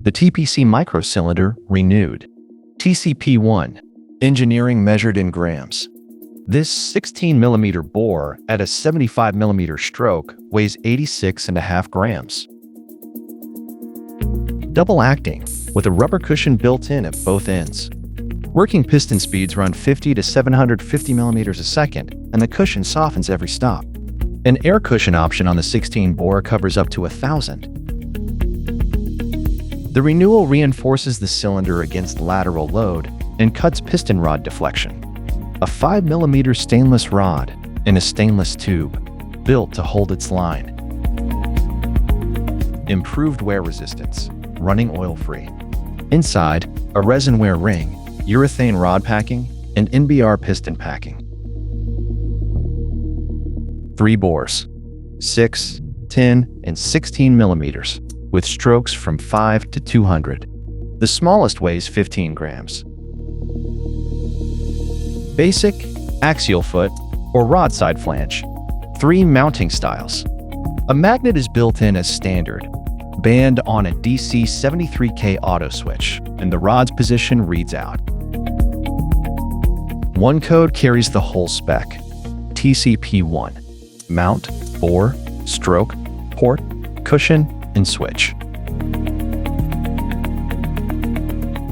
The TPC microcylinder renewed. TCP1 engineering measured in grams. This 16mm bore at a 75mm stroke weighs 86.5 grams. Double acting, with a rubber cushion built in at both ends. Working piston speeds run 50 to 750 millimeters a second, and the cushion softens every stop. An air cushion option on the 16 bore covers up to 1,000. The renewal reinforces the cylinder against lateral load and cuts piston rod deflection. A 5mm stainless rod in a stainless tube, built to hold its line. Improved wear resistance, running oil-free. Inside, a resin wear ring, urethane rod packing, and NBR piston packing. 3 bores, 6, 10, and 16 millimeters, with strokes from 5 to 200. The smallest weighs 15 grams. Basic, axial foot, or rod side flange. 3 mounting styles. A magnet is built in as standard, band on a DC 73K auto switch, and the rod's position reads out. One code carries the whole spec. TCP1. Mount, bore, stroke, port, cushion, and switch.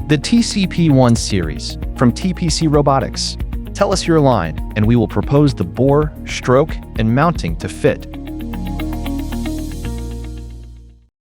The TCP1 Series from TPC Robotics. Tell us your line, and we will propose the bore, stroke, and mounting to fit